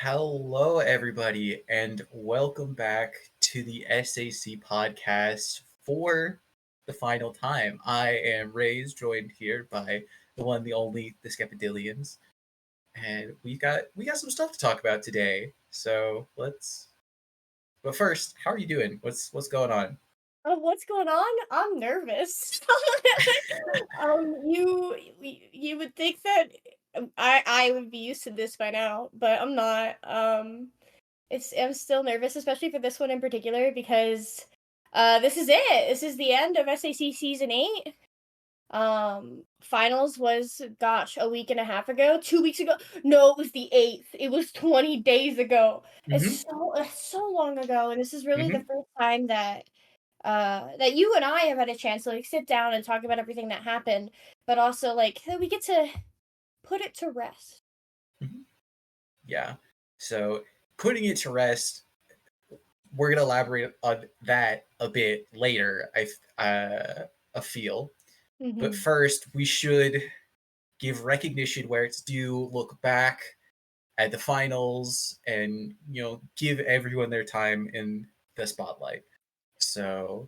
Hello, everybody, and welcome back to the SAC Podcast for the final time. I am Ray's, joined here by the one, the only, the Skepidillions, and we got some stuff to talk about today. So let's. But first, how are you doing? What's going on? Oh, what's going on? I'm nervous. You would think that I would be used to this by now, but I'm not. I'm still nervous, especially for this one in particular because this is it. This is the end of SAC season 8. Finals was a week and a half ago, 2 weeks ago. No, it was the 8th. It was 20 days ago. Mm-hmm. It's so long ago, and this is really the Mm-hmm. first time that you and I have had a chance to sit down and talk about everything that happened, but also that we get to put it to rest. Mm-hmm. Yeah. So putting it to rest, we're gonna elaborate on that a bit later. I feel. But Mm-hmm. first, we should give recognition where it's due, look back at the finals, and give everyone their time in the spotlight. So,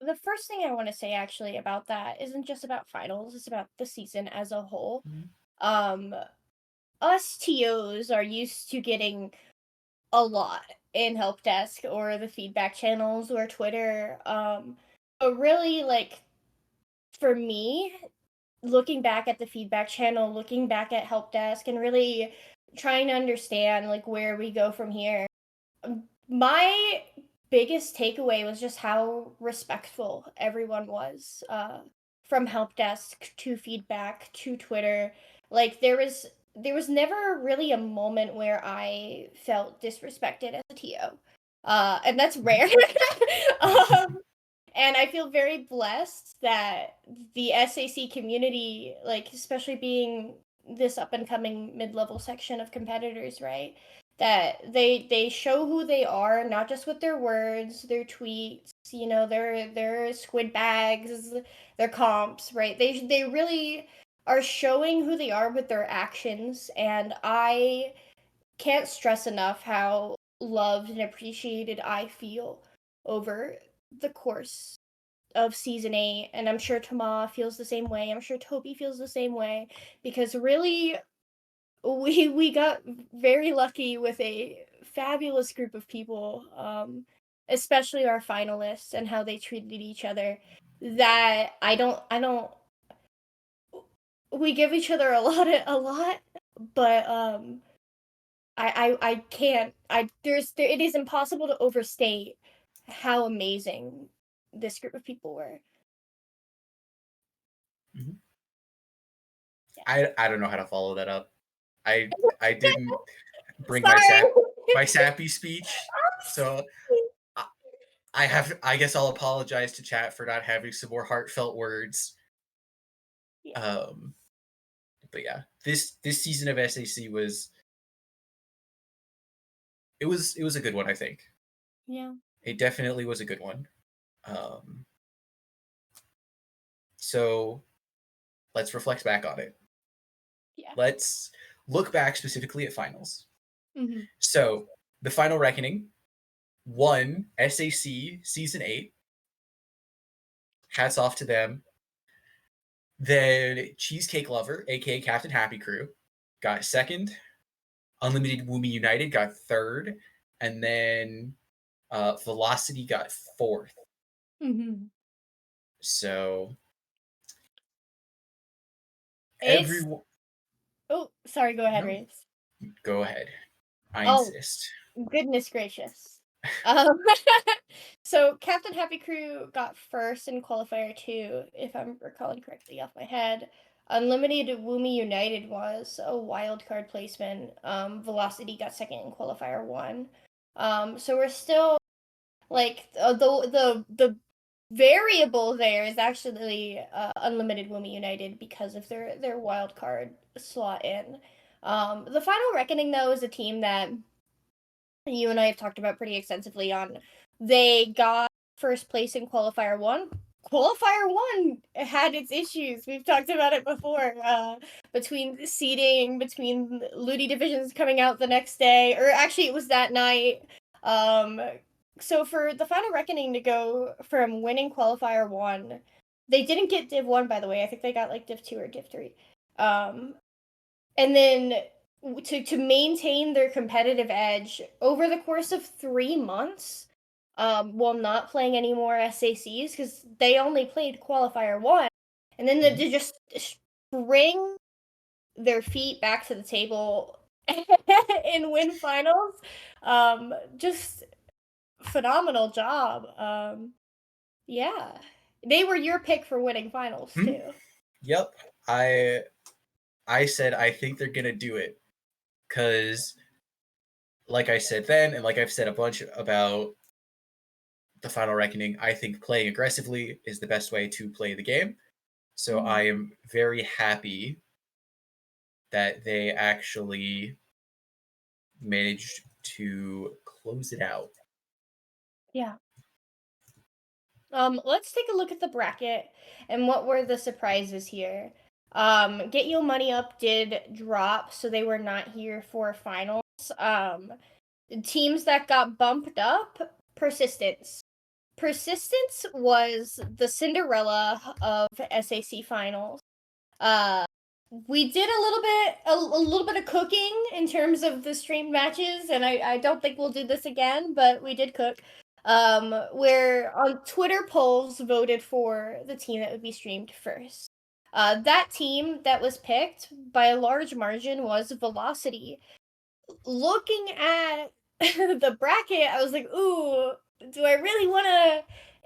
The first thing I want to say actually about that isn't just about finals; it's about the season as a whole. Um, us TOs are used to getting a lot in help desk or the feedback channels or Twitter. But really, for me, looking back at the feedback channel, looking back at help desk, and really trying to understand where we go from here. My biggest takeaway was just how respectful everyone was, from help desk to feedback to Twitter. There was never really a moment where I felt disrespected as a TO. And that's rare. um, and I feel very blessed that the SAC community, especially being this up and coming mid-level section of competitors, right? That they show who they are, not just with their words, their tweets, their squid bags, their comps, right? They really are showing who they are with their actions, and I can't stress enough how loved and appreciated I feel over the course of season 8, and I'm sure Tama feels the same way. I'm sure Toby feels the same way, because really we got very lucky with a fabulous group of people, especially our finalists and how they treated each other. That I don't we give each other a lot, but I can't it is impossible to overstate how amazing this group of people were. mhm. Yeah. I don't know how to follow that up. I didn't bring my Sorry. sappy speech, so I, I guess I'll apologize to chat for not having some more heartfelt words. Yeah. Um, but yeah, this season of SAC was a good one. I think Yeah. it definitely was a good one. Um, so let's reflect back on it. Yeah. Let's look back specifically at finals. Mhm. So the final reckoning won SAC season 8. Hats off to them. Then Cheesecake Lover, aka Captain Happy Crew, got second. Unlimited Woomy United got third, and then Velocity got fourth. Mhm. So It's everyone, Oh, sorry, go ahead, no, Race. go ahead. I Oh, insist. goodness gracious. Um, so Captain Happy Crew got first in qualifier 2, if I'm recalling correctly off my head. Unlimited Woomy United was a wild card placement. Velocity got second in qualifier 1. So we're still the variable there is actually Unlimited Woomy United because of their wild card slot in. The Final Reckoning though is a team that you and I have talked about pretty extensively on. They got first place in qualifier 1. Qualifier 1 had its issues. We've talked about it before. Between seeding, between Ludi divisions coming out the next day, or actually it was that night. So for the Final Reckoning to go from winning Qualifier 1, they didn't get Div 1, by the way. I think they got like Div 2 or Div 3. And then to maintain their competitive edge over the course of 3 months, while not playing any more SACs, because they only played Qualifier 1, and then to just bring their feet back to the table and win finals, just phenomenal job. Yeah. They were your pick for winning finals, too. Yep. I said I think they're going to do it. Because, like I said then, and like I've said a bunch about the Final Reckoning, I think playing aggressively is the best way to play the game. So I am very happy that they actually managed to close it out. Yeah. Let's take a look at the bracket and what were the surprises here. Get Your Money Up did drop, so they were not here for finals. Teams that got bumped up, Persistence. Persistence was the Cinderella of SAC Finals. We did a little bit of cooking in terms of the streamed matches, and I don't think we'll do this again, but we did cook. Where on Twitter polls voted for the team that would be streamed first. That team that was picked by a large margin was Velocity. Looking at the bracket, I was like, ooh, do I really want to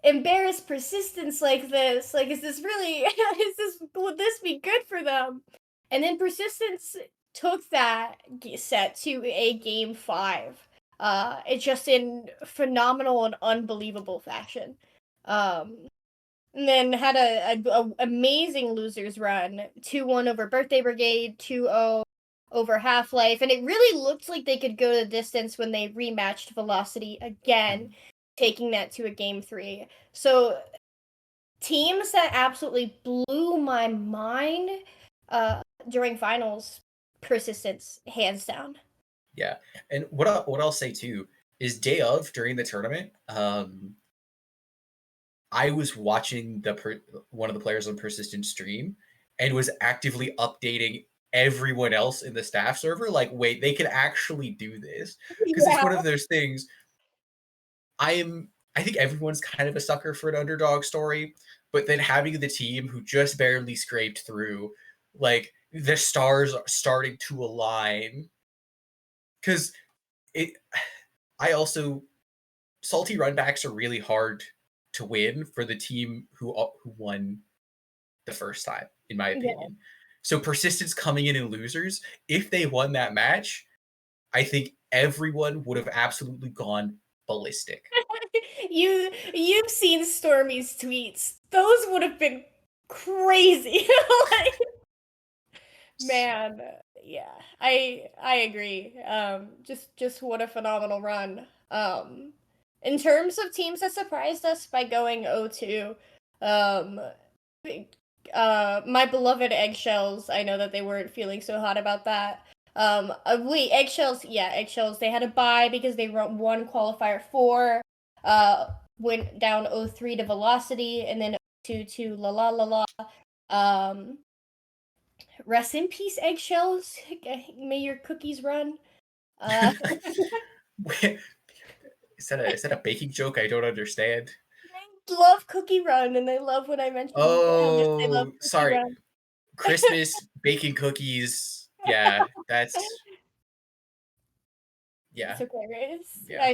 embarrass Persistence like this? Like, is this really, would this be good for them? And then Persistence took that set to a game 5. It's just in phenomenal and unbelievable fashion. And then had a amazing losers run, 2-1 over Birthday Brigade, 2-0 over Half-Life, and it really looked like they could go the distance when they rematched Velocity again, taking that to a game 3. So teams that absolutely blew my mind during finals, Persistence, hands down. Yeah, and what I'll say too is day of during the tournament, I was watching one of the players on Persistence stream and was actively updating everyone else in the staff server. Like, wait, they can actually do this, because it's one of those things. I think everyone's kind of a sucker for an underdog story, but then having the team who just barely scraped through, like the stars are starting to align. Because salty runbacks are really hard to win for the team who won the first time, in my opinion. Yeah. So Persistence coming in losers, if they won that match, I think everyone would have absolutely gone ballistic. You've seen Stormy's tweets. Those would have been crazy. Like, man, yeah, I agree. Just what a phenomenal run. In terms of teams that surprised us by going 0-2, my beloved Eggshells, I know that they weren't feeling so hot about that. Wait, Eggshells, they had a bye because they won qualifier 4, went down 0-3 to Velocity, and then 0-2 to La La La La. Rest in peace, Eggshells. May your cookies run. Is that a baking joke? I don't understand. They love Cookie Run, and they love when I mention. They love Cookie sorry. Run. Christmas baking cookies. Yeah, that's. Yeah. It's okay, Grace. Yeah. I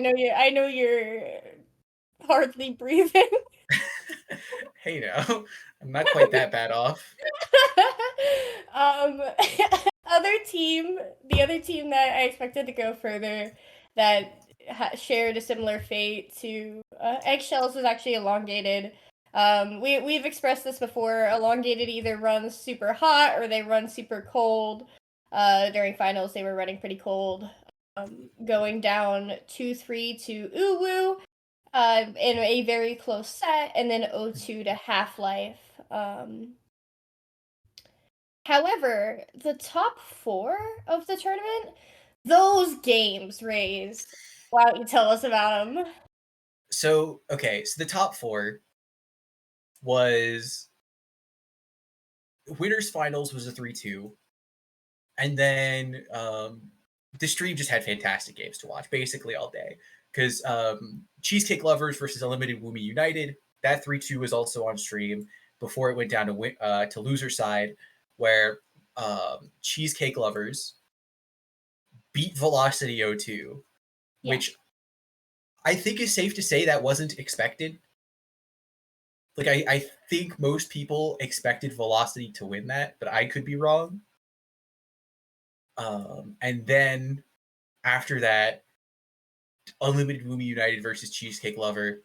know you're hardly breathing. Hey, no, I'm not quite that bad off. The other team that I expected to go further that shared a similar fate to Eggshells was actually Elongated. We've expressed this before. Elongated either runs super hot or they run super cold. During finals, they were running pretty cold. Going down 2-3 to Uwu. in a very close set, and then 0-2 to Half-Life. However, the top 4 of the tournament, those games, Rays. Why don't you tell us about them? So the top 4 was winners finals was a 3-2, and then the stream just had fantastic games to watch basically all day, because Cheesecake Lovers versus Unlimited Woomy United, that 3-2 was also on stream before it went down to loser side, where Cheesecake Lovers beat Velocity 0-2, Yeah. which I think is safe to say that wasn't expected. Like, I think most people expected Velocity to win that, but I could be wrong. And then after that, Unlimited Woomy United versus Cheesecake Lover.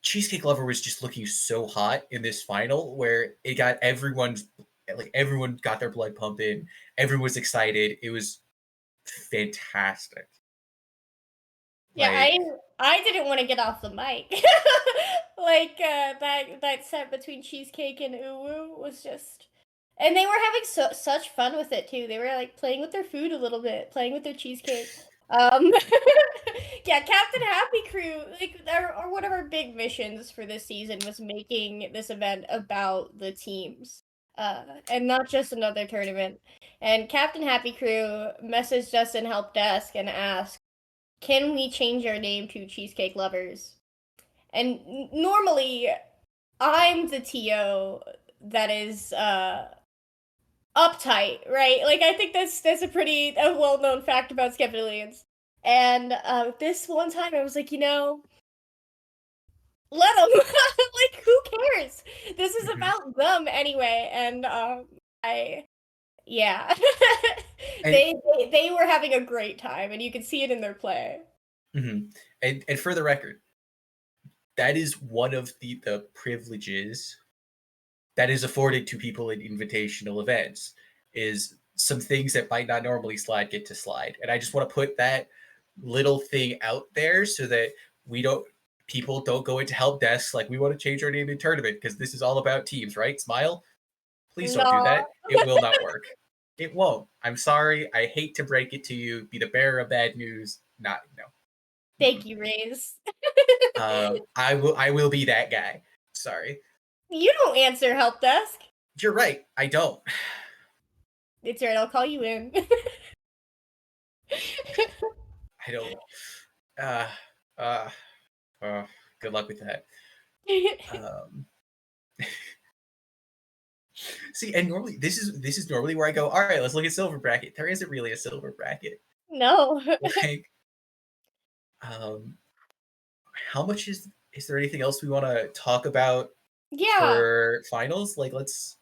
Cheesecake Lover was just looking so hot in this final, where it got everyone got their blood pumping. Everyone was excited. It was fantastic. Yeah, Like, I didn't want to get off the mic. That set between Cheesecake and Uwu was just, and they were having such fun with it too. They were like playing with their food a little bit, playing with their cheesecake. Yeah, Captain Happy Crew, like, or one of our big missions for this season was making this event about the teams, and not just another tournament. And Captain Happy Crew messaged us in help desk and asked, can we change our name to Cheesecake Lovers? And normally, I'm the TO that is uptight, right? Like, I think that's a pretty well-known fact about Skeptilians. And this one time, I was like, let them. Like, who cares? This is about them anyway. And yeah, they were having a great time, and you could see it in their play. And for the record, that is one of the privileges that is afforded to people in invitational events, is some things that might not normally slide get to slide. And I just want to put that little thing out there so that people don't go into help desks like, we want to change our name in tournament because this is all about teams, right? Smile. Please don't do that. It will not work. It won't. I'm sorry. I hate to break it to you. Be the bearer of bad news. No. Thank you, Raze. I will be that guy. Sorry. You don't answer help desk. You're right. I don't. It's right. I'll call you in. I don't. Good luck with that. See, and normally this is normally where I go, all right, let's look at silver bracket. There isn't really a silver bracket. No. Like, how much is there anything else we want to talk about? Yeah. For finals? Like, let's.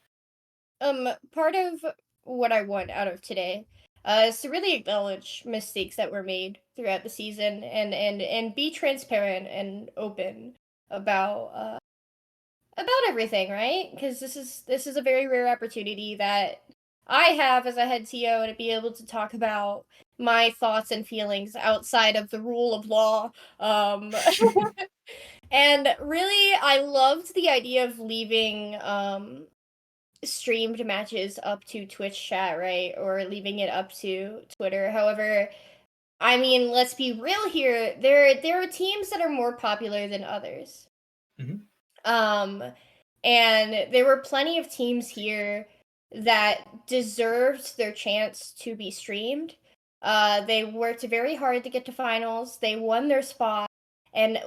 Part of what I want out of today is to really acknowledge mistakes that were made throughout the season, and be transparent and open about everything, right? Because this is a very rare opportunity that I have as a head TO to be able to talk about my thoughts and feelings outside of the rule of law. And really, I loved the idea of leaving streamed matches up to Twitch chat, right? Or leaving it up to Twitter. However, I mean, let's be real here. There are teams that are more popular than others. And there were plenty of teams here that deserved their chance to be streamed. They worked very hard to get to finals. They won their spot, and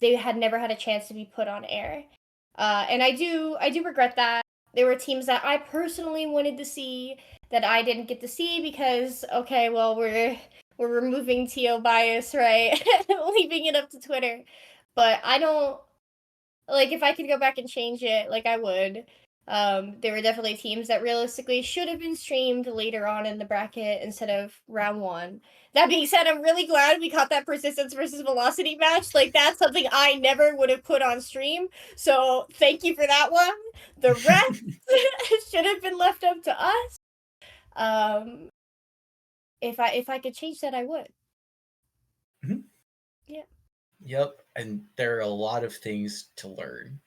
they had never had a chance to be put on air. And I do regret that. There were teams that I personally wanted to see that I didn't get to see because, okay, well, we're removing TO bias, right? Leaving it up to Twitter. But I don't, like, if I could go back and change it, like, I would. There were definitely teams that realistically should have been streamed later on in the bracket instead of round 1. That being said, I'm really glad we caught that Persistence versus Velocity match. Like, that's something I never would have put on stream. So thank you for that one. The rest should have been left up to us. If I could change that, I would. Yeah. Yep, and there are a lot of things to learn.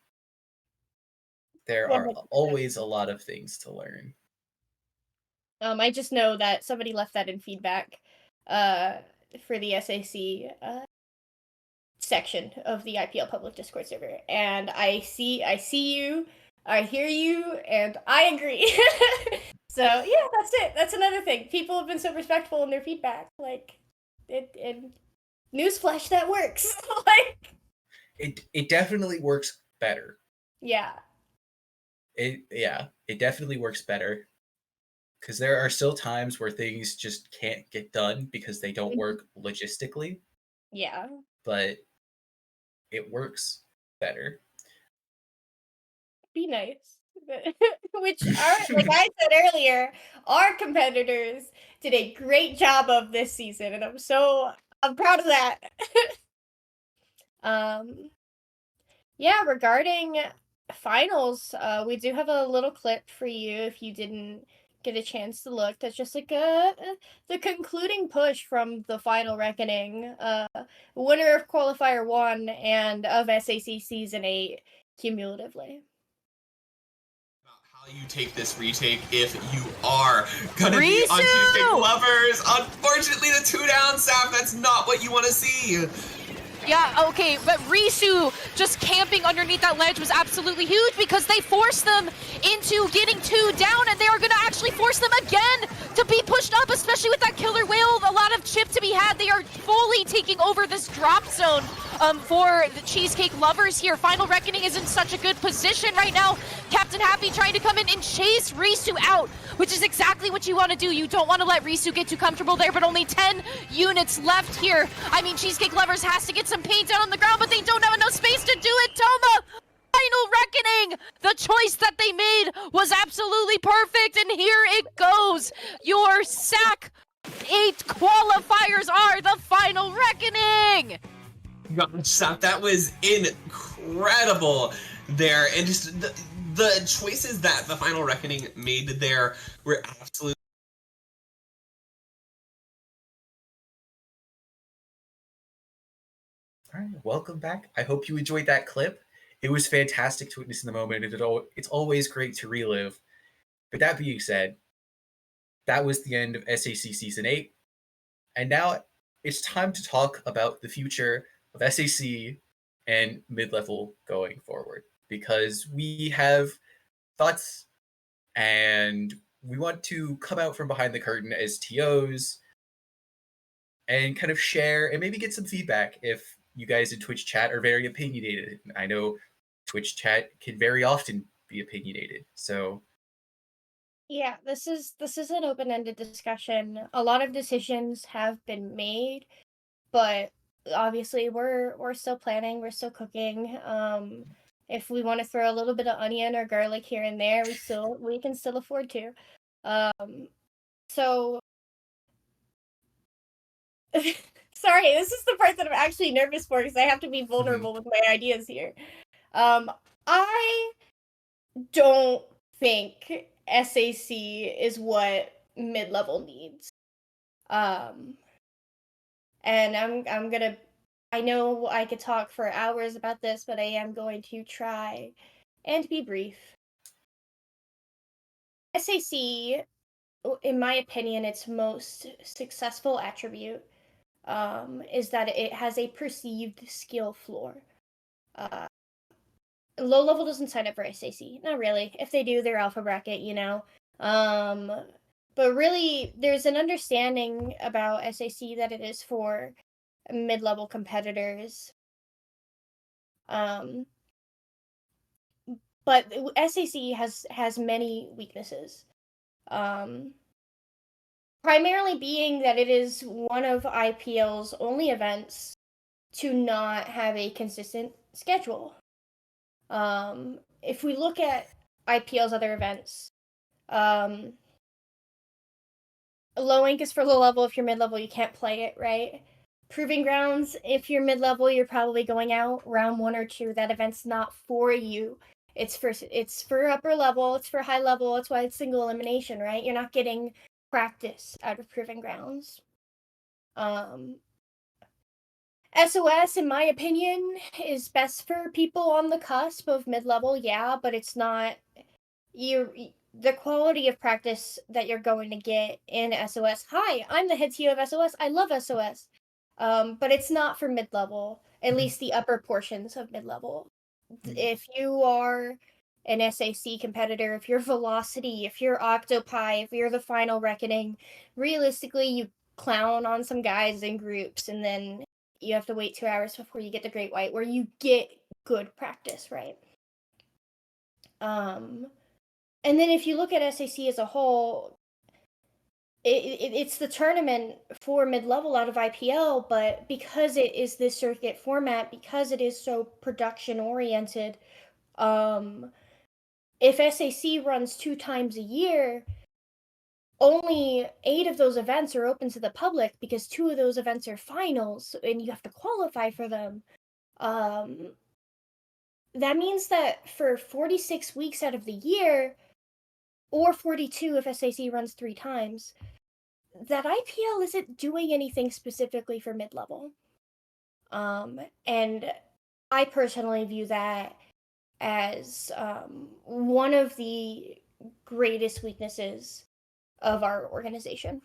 There are 100%. always a lot of things to learn. I just know that somebody left that in feedback uh, for the SAC section of the IPL public Discord server, and I see you, I hear you, and I agree. So yeah, that's it. That's another thing. People have been so respectful in their feedback. Like, it newsflash, that works. Like, It definitely works better. yeah. It definitely works better. Because there are still times where things just can't get done because they don't work logistically, Yeah. but it works better. Be nice. Which are, like I said earlier, our competitors did a great job of this season, and I'm proud of that. um yeah, regarding finals, we do have a little clip for you if you didn't get a chance to look. That's just like the concluding push from the final reckoning. Winner of qualifier 1 and of SAC season 8 cumulatively. How you take this retake if you are gonna be on Cheesecake Lovers. Unfortunately, the 2 down, Saf, that's not what you want to see. Yeah, okay, but Risu just camping underneath that ledge was absolutely huge because they forced them into getting 2 down, and they are going to actually force them again to be pushed up, especially with that killer Wail. A lot of chip to be had. They are fully taking over this drop zone for the Cheesecake Lovers here. Final Reckoning is in such a good position right now. Captain Happy trying to come in and chase Risu out, which is exactly what you want to do. You don't want to let Risu get too comfortable there, but only 10 units left here. I mean, Cheesecake Lovers has to get some paint down on the ground, but they don't have enough space to do it. Toma, Final Reckoning! The choice that they made was absolutely perfect, and here it goes. Your SAC 8 qualifiers are the Final Reckoning! Gosh, that was incredible there, and just the choices that the Final Reckoning made there were absolutely. All right, welcome back. I hope you enjoyed that clip. It was fantastic to witness in the moment, and it's always great to relive. But that being said, that was the end of SAC Season 8, and now it's time to talk about the future of SAC and mid-level going forward, because we have thoughts and we want to come out from behind the curtain as TOs and kind of share and maybe get some feedback if you guys in Twitch chat are very opinionated. I know Twitch chat can very often be opinionated. So Yeah, this is an open-ended discussion. A lot of decisions have been made, but obviously we're still planning, we're still cooking. If we want to throw a little bit of onion or garlic here and there, we can still afford to. So sorry, this is the part that I'm actually nervous for because I have to be vulnerable with my ideas here. I don't think SAC is what mid-level needs. And I'm gonna, I know I could talk for hours about this, but I am going to try and be brief. SAC, in my opinion, its most successful attribute is that it has a perceived skill floor. Low level doesn't sign up for SAC. Not really. If they do, they're alpha bracket, you know. But really, there's an understanding about SAC that it is for mid-level competitors. But SAC has many weaknesses. Primarily being that it is one of IPL's only events to not have a consistent schedule. If we look at IPL's other events, low ink is for low level. If you're mid level, you can't play it, right? Proving Grounds, if you're mid level, you're probably going out round 1 or 2. That event's not for you. It's for upper level. It's for high level. That's why it's single elimination, right? You're not getting practice out of Proving Grounds. SOS, in my opinion, is best for people on the cusp of mid-level, yeah, but it's not the quality of practice that you're going to get in SOS. Hi, I'm the head TO of SOS. I love SOS. But it's not for mid-level, at least the upper portions of mid-level. If you are an SAC competitor, if you're Velocity, if you're Octopi, if you're the Final Reckoning, realistically, you clown on some guys in groups, and then you have to wait 2 hours before you get the Great White, where you get good practice, right? And then if you look at SAC as a whole, it's the tournament for mid-level out of IPL, but because it is this circuit format, because it is so production-oriented, if SAC runs 2 times a year, only 8 of those events are open to the public because 2 of those events are finals, and you have to qualify for them. That means that for 46 weeks out of the year, or 42 if SAC runs 3 times, that IPL isn't doing anything specifically for mid-level. And I personally view that as one of the greatest weaknesses of our organization.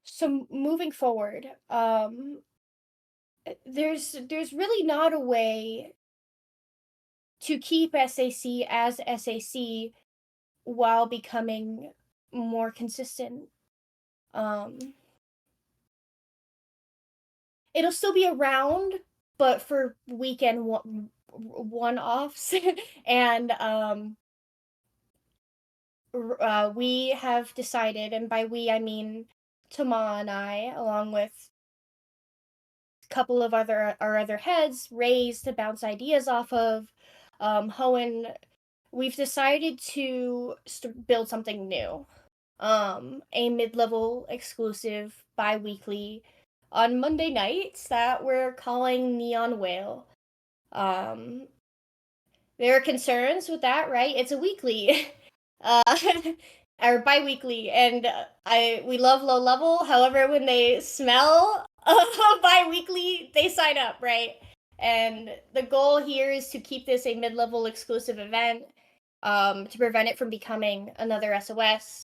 So moving forward, there's really not a way to keep SAC as SAC while becoming more consistent. It'll still be around, but for weekend one-offs. And we have decided, and by we I mean Tama and I, along with a couple of our other heads, Rays to bounce ideas off of, Hoenn, we've decided to build something new. A mid-level exclusive bi-weekly on Monday nights that we're calling Neon Wail. There are concerns with that, right? It's a weekly, or bi-weekly, and we love low level. However, when they smell bi-weekly, they sign up, right? And the goal here is to keep this a mid-level exclusive event, to prevent it from becoming another SOS.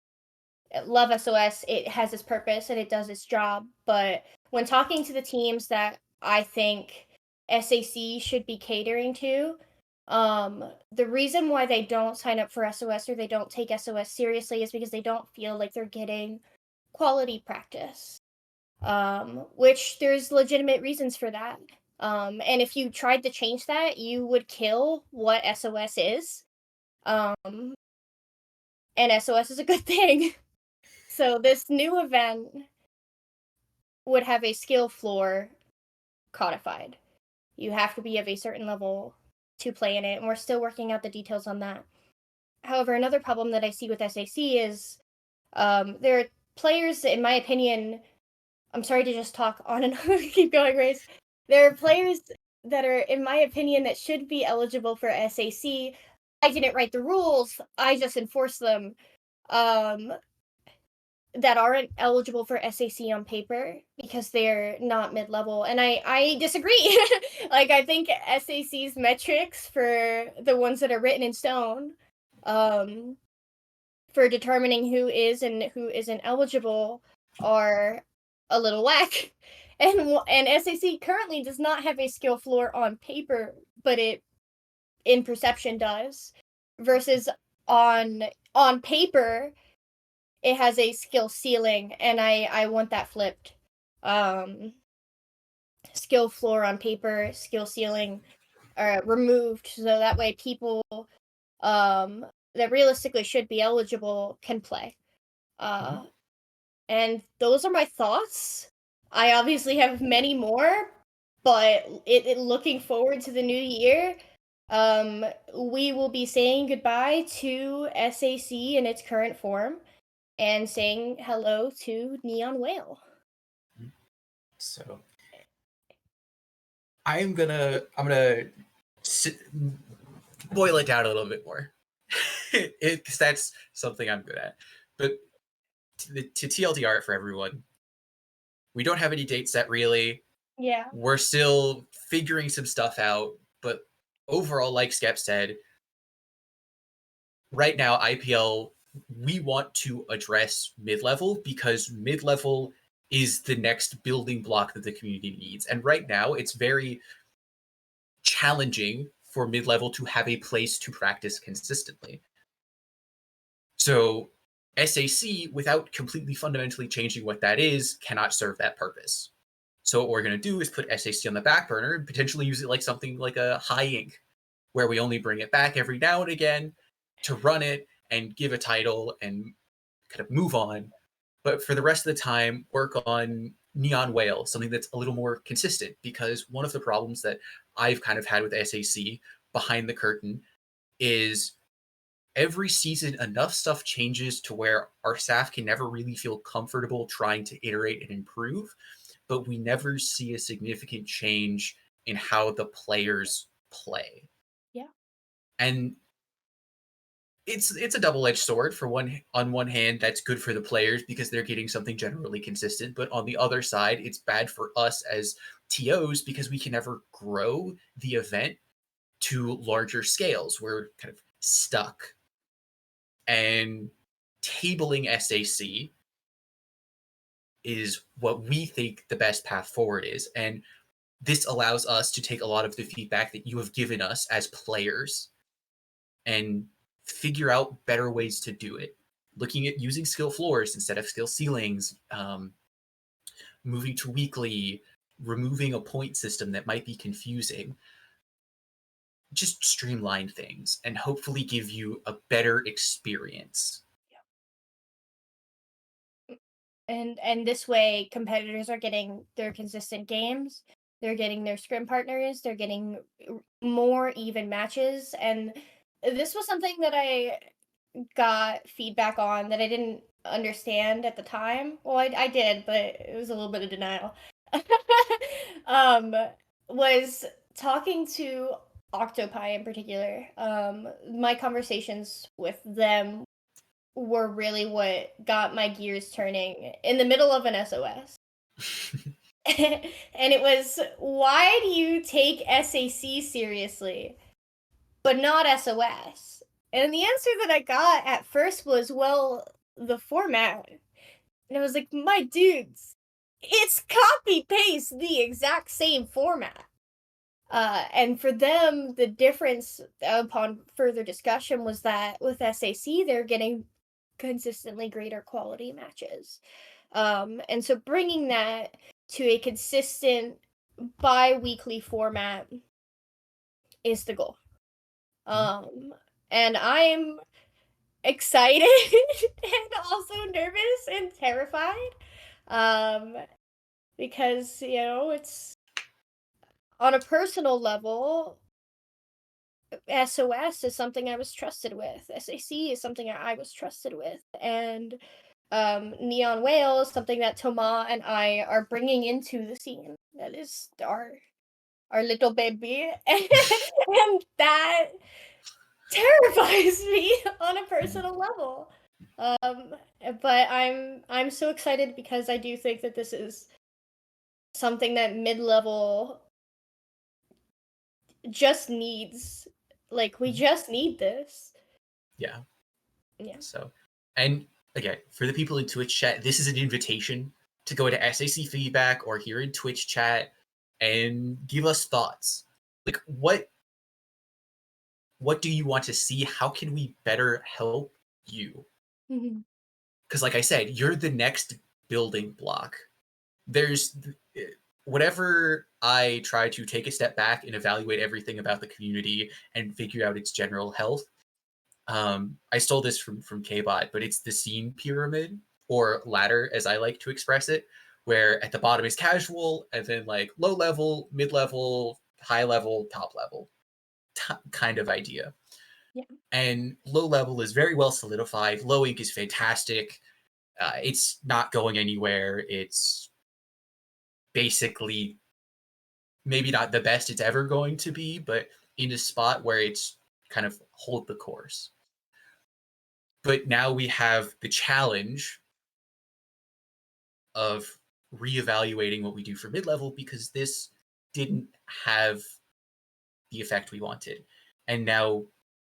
Love SOS, it has its purpose and it does its job, but when talking to the teams that I think SAC should be catering to, the reason why they don't sign up for SOS or they don't take SOS seriously is because they don't feel like they're getting quality practice, which there's legitimate reasons for that. And if you tried to change that, you would kill what SOS is. And SOS is a good thing. So this new event would have a skill floor codified. You have to be of a certain level to play in it, and we're still working out the details on that. However, another problem that I see with SAC is there are players, in my opinion, I'm sorry to just talk on and on, keep going, Race. There are players that are, in my opinion, that should be eligible for SAC. I didn't write the rules, I just enforced them. That aren't eligible for SAC on paper because they're not mid-level, and I disagree. Like, I think SAC's metrics for the ones that are written in stone, for determining who is and who isn't eligible, are a little whack. And SAC currently does not have a skill floor on paper, but it in perception does, versus on paper it has a skill ceiling, and I want that flipped. Skill floor on paper, skill ceiling removed, so that way people that realistically should be eligible can play. And those are my thoughts. I obviously have many more, but looking forward to the new year, we will be saying goodbye to SAC in its current form and saying hello to Neon Wail. So I'm gonna boil it down a little bit more. because that's something I'm good at. But to TLDR it for everyone, we don't have any dates set really. Yeah. We're still figuring some stuff out, but overall, like Skep said, right now, IPL, we want to address mid-level because mid-level is the next building block that the community needs. And right now, it's very challenging for mid-level to have a place to practice consistently. So SAC, without completely fundamentally changing what that is, cannot serve that purpose. So what we're going to do is put SAC on the back burner and potentially use it like something like a high ink, where we only bring it back every now and again to run it and give a title and kind of move on. But for the rest of the time, work on Neon Wail, something that's a little more consistent, because one of the problems that I've kind of had with SAC behind the curtain is every season enough stuff changes to where our staff can never really feel comfortable trying to iterate and improve, but we never see a significant change in how the players play. Yeah. And it's a double-edged sword. On one hand, that's good for the players because they're getting something generally consistent, but on the other side, it's bad for us as TOs because we can never grow the event to larger scales. We're kind of stuck. And tabling SAC is what we think the best path forward is. And this allows us to take a lot of the feedback that you have given us as players and figure out better ways to do it. Looking at using skill floors instead of skill ceilings, moving to weekly, removing a point system that might be confusing. Just streamline things and hopefully give you a better experience. And this way, competitors are getting their consistent games. They're getting their scrim partners. They're getting more even matches. And this was something that I got feedback on that I didn't understand at the time. Well, I did, but it was a little bit of denial. Was talking to Octopi in particular. My conversations with them were really what got my gears turning in the middle of an SOS. And it was, why do you take SAC seriously, but not SOS? And the answer that I got at first was, well, the format. And I was like, my dudes, it's copy-paste the exact same format. And for them, the difference upon further discussion was that with SAC, they're getting consistently greater quality matches. And so bringing that to a consistent bi-weekly format is the goal. And I'm excited and also nervous and terrified. Because, you know, it's on a personal level, SOS is something I was trusted with. SAC is something I was trusted with. And Neon Wail is something that Thomas and I are bringing into the scene. That is our little baby. And that terrifies me on a personal level. But I'm so excited because I do think that this is something that mid-level just needs. Like, we just need this. Yeah. Yeah. So, and again, for the people in Twitch chat, this is an invitation to go to SAC feedback or here in Twitch chat and give us thoughts. Like, what do you want to see? How can we better help you? Because like I said, you're the next building block. There's whenever I try to take a step back and evaluate everything about the community and figure out its general health, I stole this from K-Bot, but it's the scene pyramid, or ladder as I like to express it, where at the bottom is casual and then like low level, mid level, high level, top level kind of idea. Yeah. And low level is very well solidified. Low ink is fantastic. It's not going anywhere. It's basically maybe not the best it's ever going to be, but in a spot where it's kind of hold the course. But now we have the challenge of reevaluating what we do for mid-level because this didn't have the effect we wanted. And now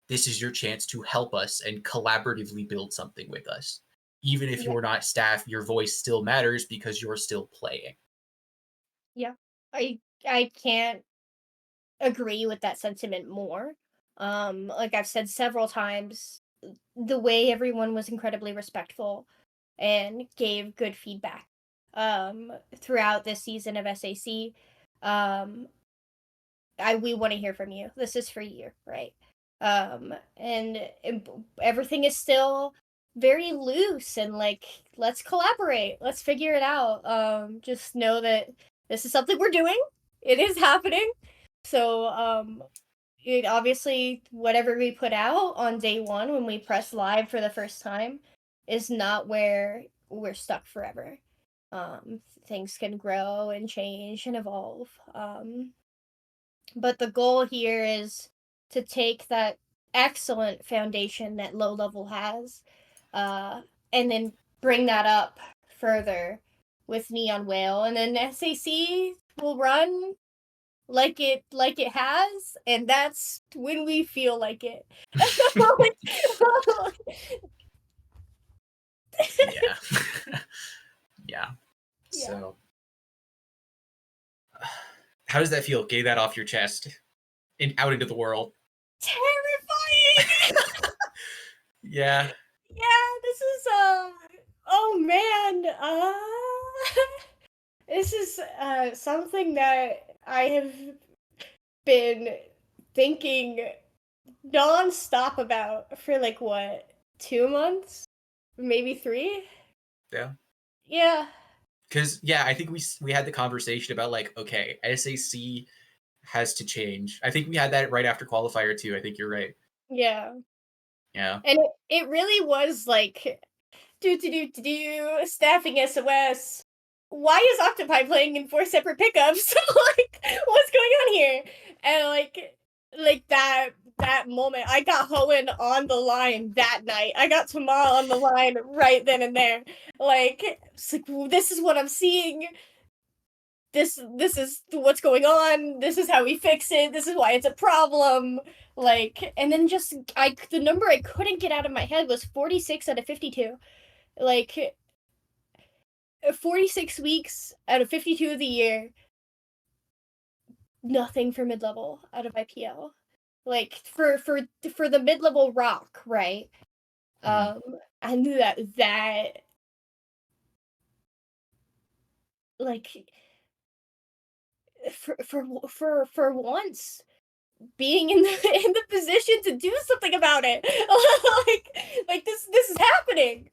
this is your chance to help us and collaboratively build something with us. Even if you're not staff, your voice still matters because you're still playing. Yeah. I can't agree with that sentiment more. Like I've said several times, the way everyone was incredibly respectful and gave good feedback throughout this season of SAC. We want to hear from you. This is for you, right? And everything is still very loose and like, let's collaborate, let's figure it out. Just know that this is something we're doing. It is happening. So it obviously, whatever we put out on day one when we press live for the first time is not where we're stuck forever. Things can grow and change and evolve. But the goal here is to take that excellent foundation that low level has, and then bring that up further with Neon Wail, and then SAC will run like it has, and that's when we feel like it. Yeah. Yeah. So how does that feel? Getting that off your chest and out into the world. Terrifying. Yeah. Yeah, this is oh man. This is something that I have been thinking non-stop about for like what, 2 months? Maybe 3? Yeah. Yeah. Because I think we had the conversation about like, okay, SAC has to change. I think we had that right after qualifier too. I think you're right. Yeah. Yeah. And it really was like staffing SOS. Why is Octopi playing in 4 separate pickups? Like, what's going on here? And like that moment, I got Hoenn on the line that night. I got Tama on the line right then and there. Like, it's like, this is what I'm seeing. This is what's going on. This is how we fix it. This is why it's a problem. Like, and then just the number I couldn't get out of my head was 46 out of 52. Like, 46 weeks out of 52 of the year, nothing for mid-level out of IPL. Like, for the mid-level rock, right? I knew that like, for once being in the position to do something about it. like this is happening.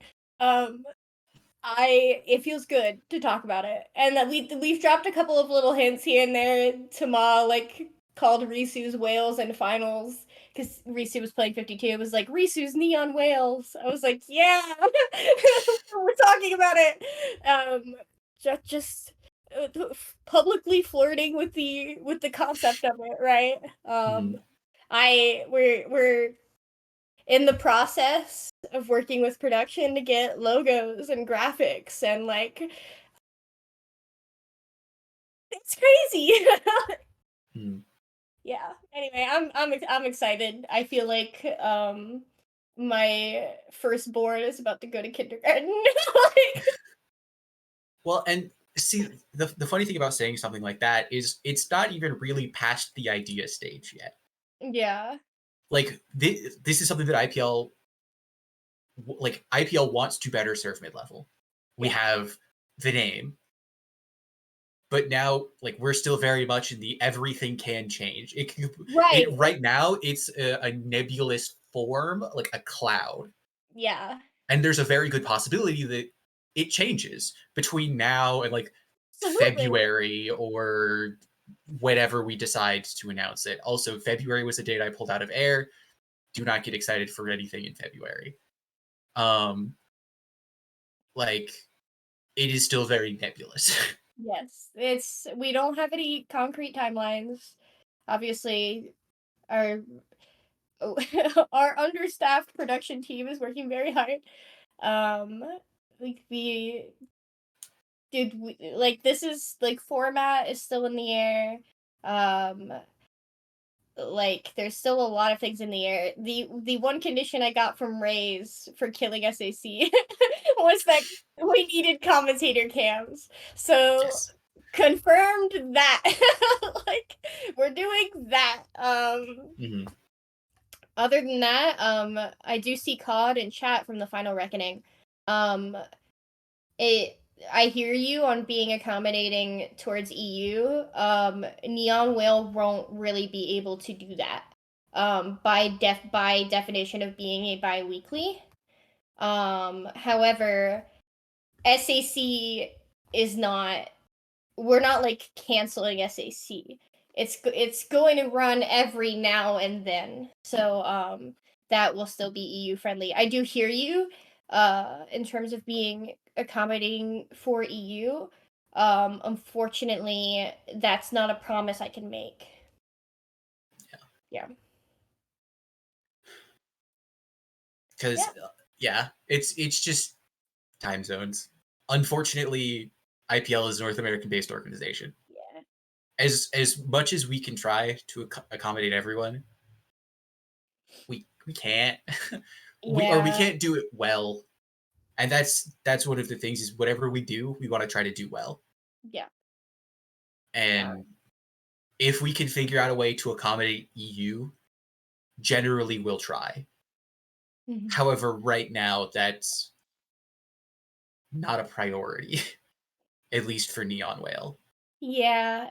It feels good to talk about it, and that we've dropped a couple of little hints here and there. Tama like called Risu's Whales in finals because Risu was playing 52. It was like Risu's Neon Whales. I was like, yeah, we're talking about it. Just publicly flirting with the concept of it, right? We're in the process of working with production to get logos and graphics, and like, it's crazy. Yeah. Anyway, I'm excited. I feel like my firstborn is about to go to kindergarten. Well, and see, the funny thing about saying something like that is it's not even really past the idea stage yet. Yeah. Like, this is something that IPL wants to better serve mid-level. We have the name, but now, like, we're still very much in the everything can change. Right now, it's a nebulous form, like a cloud. Yeah. And there's a very good possibility that it changes between now and like Absolutely. February or whenever we decide to announce it. Also, February was a date I pulled out of air. Do not get excited for anything in February. Like, it is still very nebulous. Yes, we don't have any concrete timelines. Obviously, our our understaffed production team is working very hard. This is format is still in the air. There's still a lot of things in the air. The one condition I got from Rays for killing SAC was that we needed commentator cams. So Yes. confirmed that. We're doing that. Other than that, I do see COD in chat from the Final Reckoning. I hear you on being accommodating towards EU. Neon Wail won't really be able to do that. By definition of being a bi-weekly. However, SAC is not. We're not canceling SAC. It's going to run every now and then. So that will still be EU friendly. I do hear you in terms of being accommodating for EU. Unfortunately, that's not a promise I can make. Yeah. Because it's just time zones. Unfortunately, IPL is a North American based organization. Yeah. As much as we can try to accommodate everyone, we can't. We can't do it well. And that's one of the things is whatever we do, we want to try to do well. Yeah. And if we can figure out a way to accommodate EU, generally we'll try. Mm-hmm. However, right now that's not a priority, at least for Neon Wail. Yeah,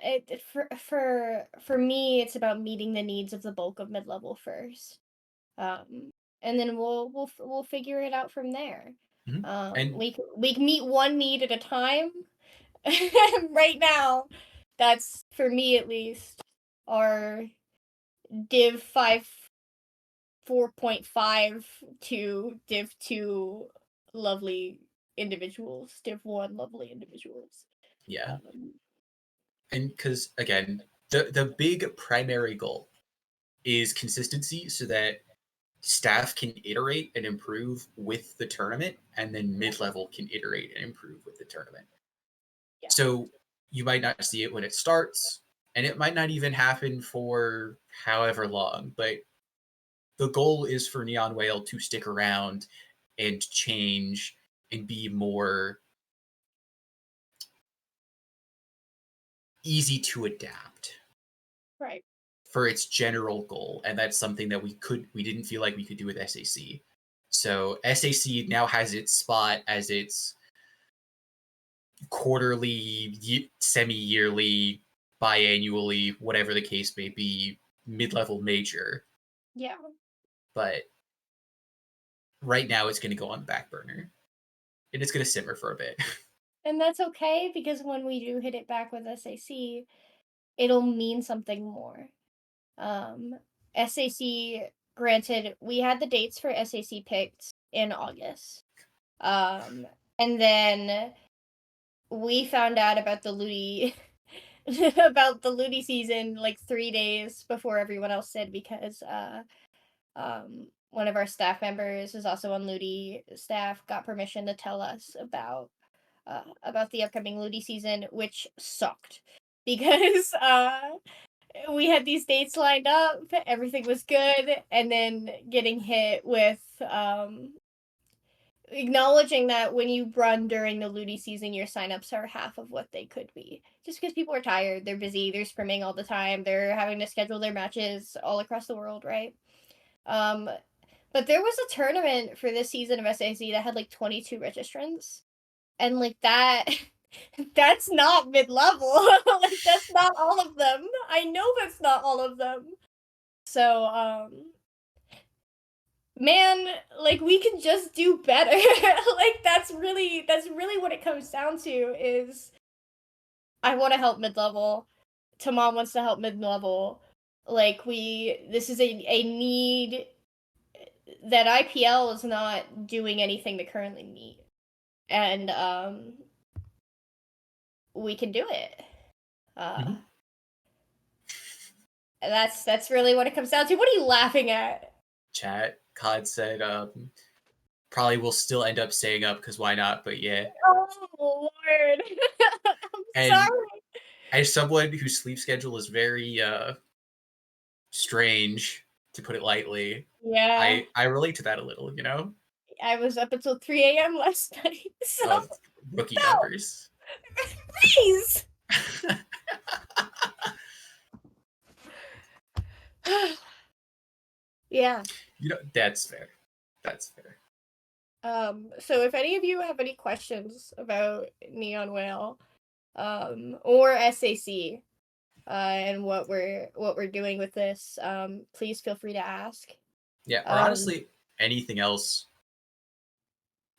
for me, it's about meeting the needs of the bulk of mid-level first, and then we'll figure it out from there. Mm-hmm. And we can meet one need at a time. Right now, that's for me at least our Div 4.5 to Div 2 lovely individuals, Div 1 lovely individuals. Yeah. And because, again, the big primary goal is consistency so that staff can iterate and improve with the tournament, and then mid-level can iterate and improve with the tournament. Yeah. So you might not see it when it starts, and it might not even happen for however long, but the goal is for Neon Wail to stick around and change and be more easy to adapt, right, for its general goal. And that's something that we didn't feel like we could do with SAC. So SAC now has its spot as its quarterly, semi-yearly, biannually, whatever the case may be, mid-level major. Yeah, but right now it's going to go on the back burner and it's going to simmer for a bit. And that's okay, because when we do hit it back with SAC, it'll mean something more. SAC, granted, we had the dates for SAC picked in August. And then we found out about the Ludi about the Ludi season 3 days before everyone else did, because one of our staff members is also on Ludi staff, got permission to tell us about the upcoming Ludi season, which sucked, because we had these dates lined up, everything was good, and then getting hit with acknowledging that when you run during the Ludi season, your signups are half of what they could be. Just because people are tired, they're busy, they're scrimming all the time, they're having to schedule their matches all across the world, right? But there was a tournament for this season of SAC that had 22 registrants. And that's not mid-level. That's not all of them. I know that's not all of them. So, man, we can just do better. That's really what it comes down to, is I want to help mid-level. Tamam wants to help mid-level. This is a need that IPL is not doing anything to currently meet. And we can do it. That's really what it comes down to. What are you laughing at? chat. Cod said probably will still end up staying up because why not? But yeah. Oh Lord. I'm And sorry. as someone whose sleep schedule is very strange, to put it lightly, Yeah. I relate to that a little, you know? I was up until 3 a.m. last night. So Rookie no. numbers. Please. Yeah. You know, that's fair. That's fair. So if any of you have any questions about Neon Wail, or SAC, and what we're doing with this, please feel free to ask. Yeah, or honestly, anything else,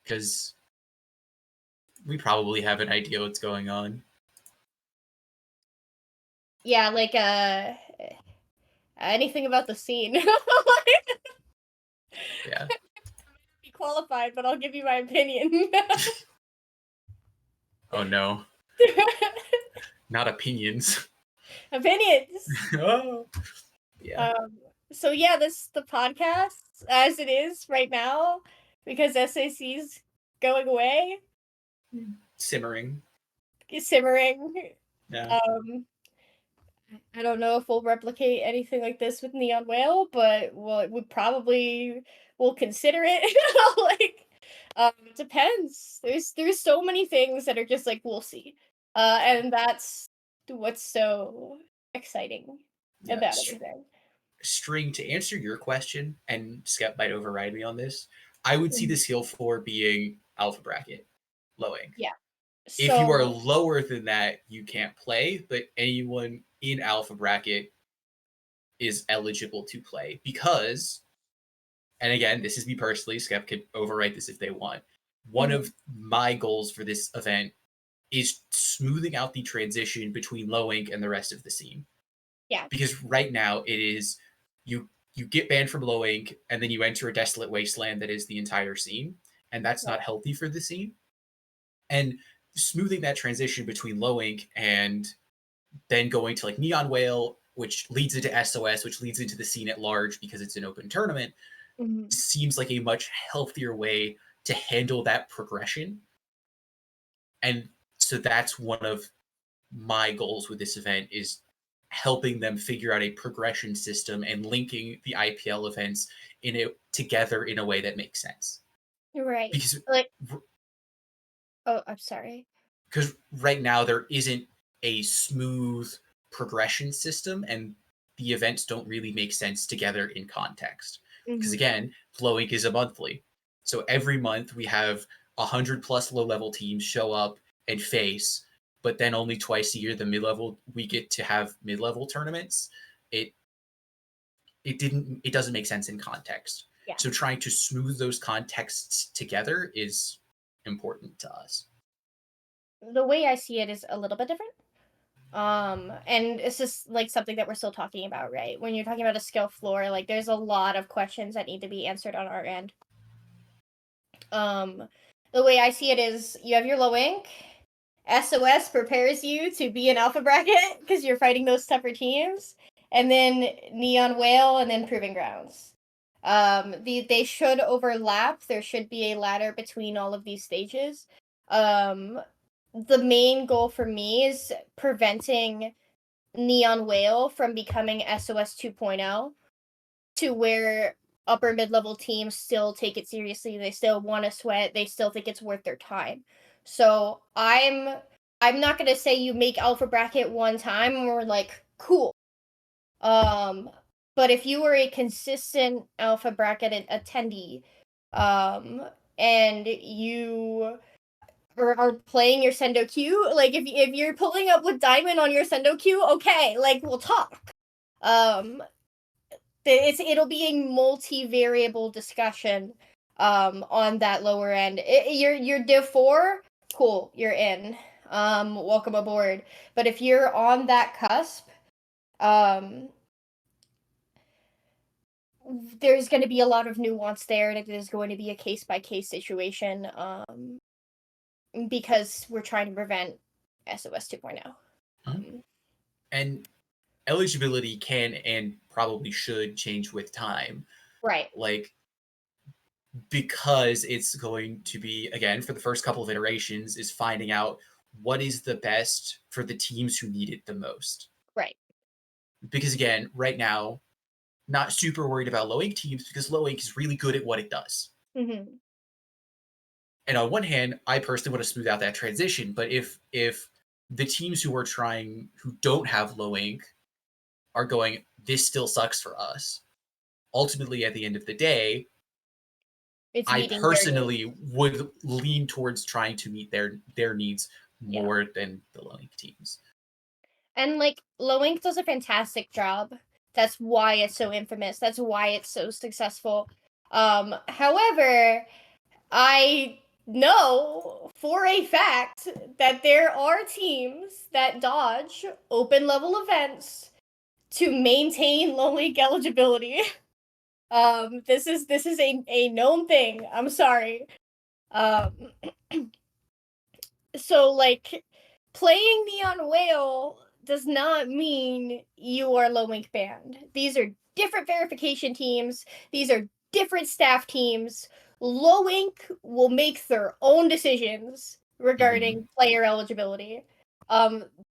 because we probably have an idea what's going on. Yeah, like anything about the scene. Yeah. Be qualified, but I'll give you my opinion. Oh no. Not opinions. Opinions. Oh. Yeah. So yeah, the podcast as it is right now, because SAC's going away. Simmering. Simmering. Yeah. I don't know if we'll replicate anything like this with Neon Wail, but we'll consider it. Like, it depends. There's so many things that are just like we'll see, and that's what's so exciting about everything. String, to answer your question, and Skep might override me on this, I would see the skill floor being alpha bracket, lowing. Yeah. If you are lower than that, you can't play, but anyone in alpha bracket is eligible to play because, and again, this is me personally, Skep could overwrite this if they want. One of my goals for this event is smoothing out the transition between low ink and the rest of the scene. Yeah. Because right now it is you get banned from low ink and then you enter a desolate wasteland that is the entire scene, and that's not healthy for the scene. And smoothing that transition between low ink and then going to like Neon Wail, which leads into SOS, which leads into the scene at large because it's an open tournament, seems like a much healthier way to handle that progression. And so that's one of my goals with this event, is helping them figure out a progression system and linking the IPL events together in a way that makes sense. Right. Because I'm sorry. Because right now there isn't a smooth progression system, and the events don't really make sense together in context. Because again, Flow Inc. is a monthly. So every month we have 100 plus low-level teams show up and face, but then only twice a year we get to have mid-level tournaments. It doesn't make sense in context. Yeah. So trying to smooth those contexts together is important to us. The way I see it is a little bit different. And it's just like something that we're still talking about, right? When you're talking about a skill floor, like there's a lot of questions that need to be answered on our end. The way I see it is you have your low ink. SOS prepares you to be an alpha bracket because you're fighting those tougher teams, and then Neon Wail, and then Proving Grounds. They should overlap. There should be a ladder between all of these stages. The main goal for me is preventing Neon Wail from becoming SOS 2.0 to where upper mid-level teams still take it seriously. They still want to sweat. They still think it's worth their time. So I'm not gonna say you make alpha bracket one time and we're like, cool. But if you were a consistent alpha bracket attendee, and you are playing your Sendo queue, like if you're pulling up with Diamond on your Sendo queue, okay, like we'll talk. It'll be a multi-variable discussion on that lower end. You're Div 4, cool, you're in. Welcome aboard. But if you're on that cusp, there's going to be a lot of nuance there, and there's going to be a case-by-case situation, because we're trying to prevent SOS 2.0. And eligibility can and probably should change with time. Right. Like, because it's going to be, again, for the first couple of iterations, is finding out what is the best for the teams who need it the most. Right. Because again, right now, not super worried about low ink teams because low ink is really good at what it does. Mm-hmm. And on one hand, I personally want to smooth out that transition. But if the teams who are trying, who don't have low ink, are going, this still sucks for us. Ultimately, at the end of the day, I personally would lean towards trying to meet their needs more than the low ink teams. And like low ink does a fantastic job. That's why it's so infamous. That's why it's so successful. However, I know for a fact that there are teams that dodge open level events to maintain low ink eligibility. This is a known thing. I'm sorry. So like playing Neon Wail does not mean you are low ink banned. These are different verification teams. These are different staff teams. Low ink will make their own decisions regarding player eligibility.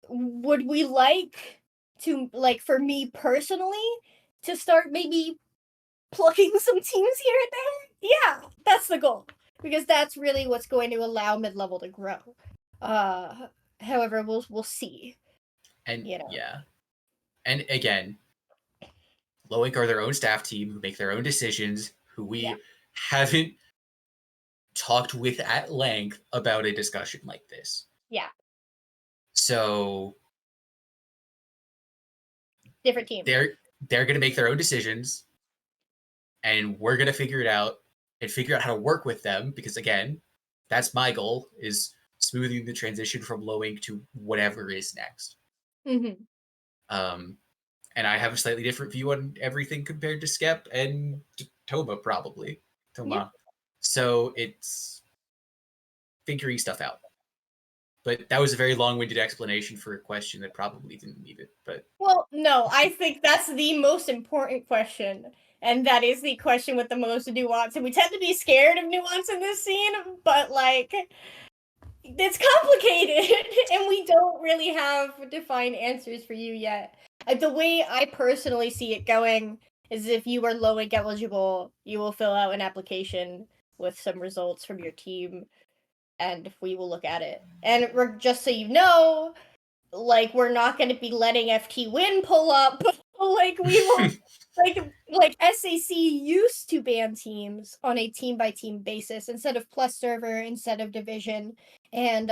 Would we like to, like, for me personally, to start maybe plugging some teams here and there? Yeah, that's the goal. Because that's really what's going to allow mid-level to grow. However, we'll see. And yeah. And again, low ink are their own staff team who make their own decisions, who we haven't talked with at length about a discussion like this. Yeah. So different teams. They're gonna make their own decisions, and we're gonna figure it out and figure out how to work with them, because again, that's my goal, is smoothing the transition from low ink to whatever is next. Mm-hmm. And I have a slightly different view on everything compared to Skep and Toma, probably. Toma. Yeah. So it's figuring stuff out. But that was a very long-winded explanation for a question that probably didn't need it. But well, no, I think that's the most important question. And that is the question with the most nuance. And we tend to be scared of nuance in this scene, but like, it's complicated. And we don't really have defined answers for you yet. The way I personally see it going is if you are low ink eligible, you will fill out an application with some results from your team, and we will look at it. And we're, just so you know, like, we're not going to be letting FT Win pull up. Like, we will, like SAC used to ban teams on a team-by-team basis instead of plus server, instead of division. And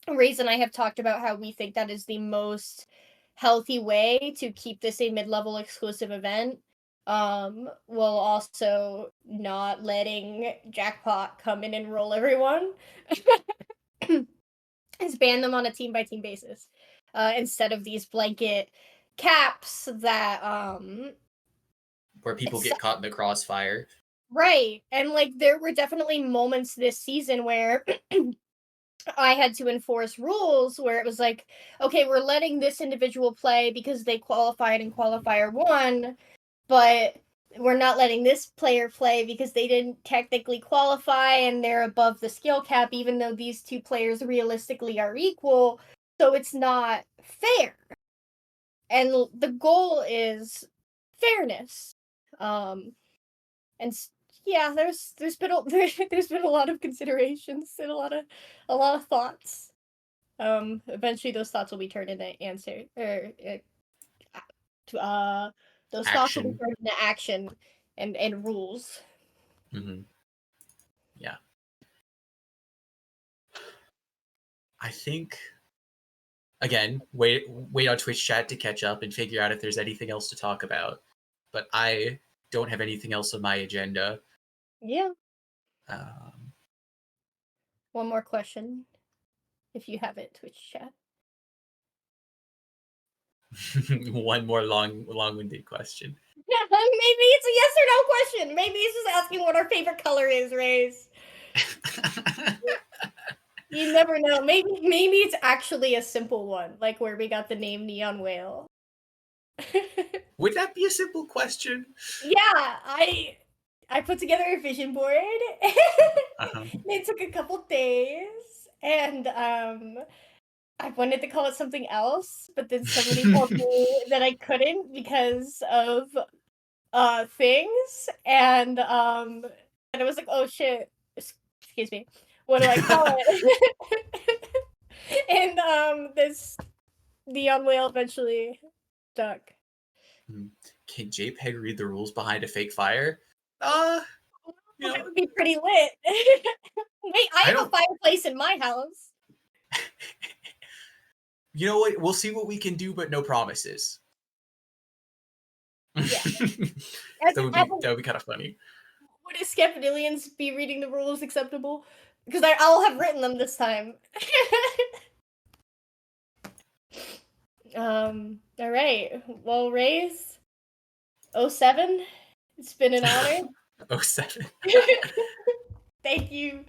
Raiz and I have talked about how we think that is the most healthy way to keep this a mid-level exclusive event, while also not letting Jackpot come in and roll everyone. Is ban them on a team-by-team basis, instead of these blanket caps that where people get caught in the crossfire. Right. And like there were definitely moments this season where I had to enforce rules where it was like, okay, we're letting this individual play because they qualified in qualifier 1, but we're not letting this player play because they didn't technically qualify and they're above the skill cap, even though these two players realistically are equal. So it's not fair. And the goal is fairness. And yeah, there's been a lot of considerations and a lot of thoughts. Eventually those thoughts will be turned into answer, or those thoughts will be turned into action and rules. Mm-hmm. Yeah. I think, again, wait on Twitch chat to catch up and figure out if there's anything else to talk about. But I don't have anything else on my agenda. Yeah. One more question, if you have it, Twitch chat. One more long-winded question. Yeah, maybe it's a yes or no question. Maybe it's just asking what our favorite color is, Raiz. You never know. Maybe it's actually a simple one, like where we got the name Neon Wail. Would that be a simple question? Yeah, I put together a vision board. Uh-huh. It took a couple days, and I wanted to call it something else, but then somebody told me that I couldn't because of things, and I was like, oh shit, excuse me, what do I call it? And this Neon Wail eventually stuck. Can JPEG read the rules behind a fake fire? You know, That would be pretty lit. Wait, I have a fireplace in my house. You know what? We'll see what we can do, but no promises. Yeah. that would be kind of funny. Would a Skeptilians be reading the rules acceptable? Because I'll have written them this time. All right. Well, Raze, 07, it's been an honor. 07. Thank you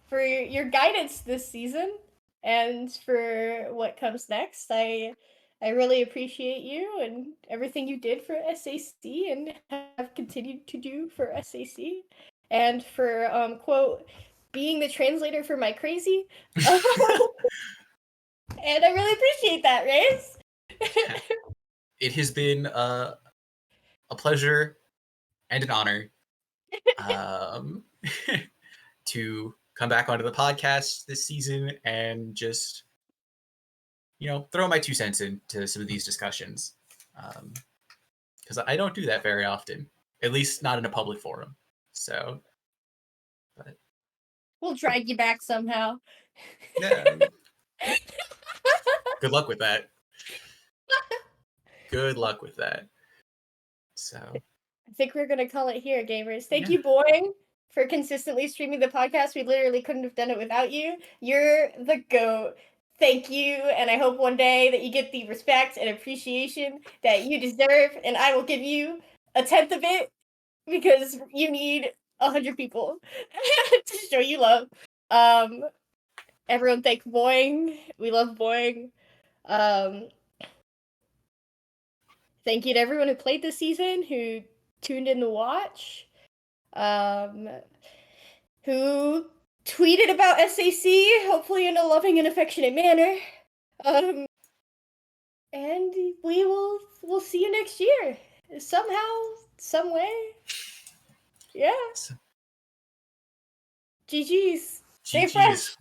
for your guidance this season and for what comes next. I really appreciate you and everything you did for SAC and have continued to do for SAC, and for quote being the translator for my crazy. And I really appreciate that, Raze. It has been a pleasure and an honor to come back onto the podcast this season and just, throw my 2 cents into some of these discussions. Because I don't do that very often, at least not in a public forum. So, but we'll drag you back somehow. Yeah. Good luck with that. Good luck with that. So I think we're gonna call it here, gamers. Thank you, Boing, for consistently streaming the podcast. We literally couldn't have done it without you. You're the GOAT. Thank you, and I hope one day that you get the respect and appreciation that you deserve, and I will give you 1/10 of it because you need 100 people to show you love. Everyone thank Boing. We love Boing. Thank you to everyone who played this season, who tuned in to watch, who tweeted about SAC, hopefully in a loving and affectionate manner. And we'll see you next year. Somehow, some way. Yeah. GG's. Stay fresh.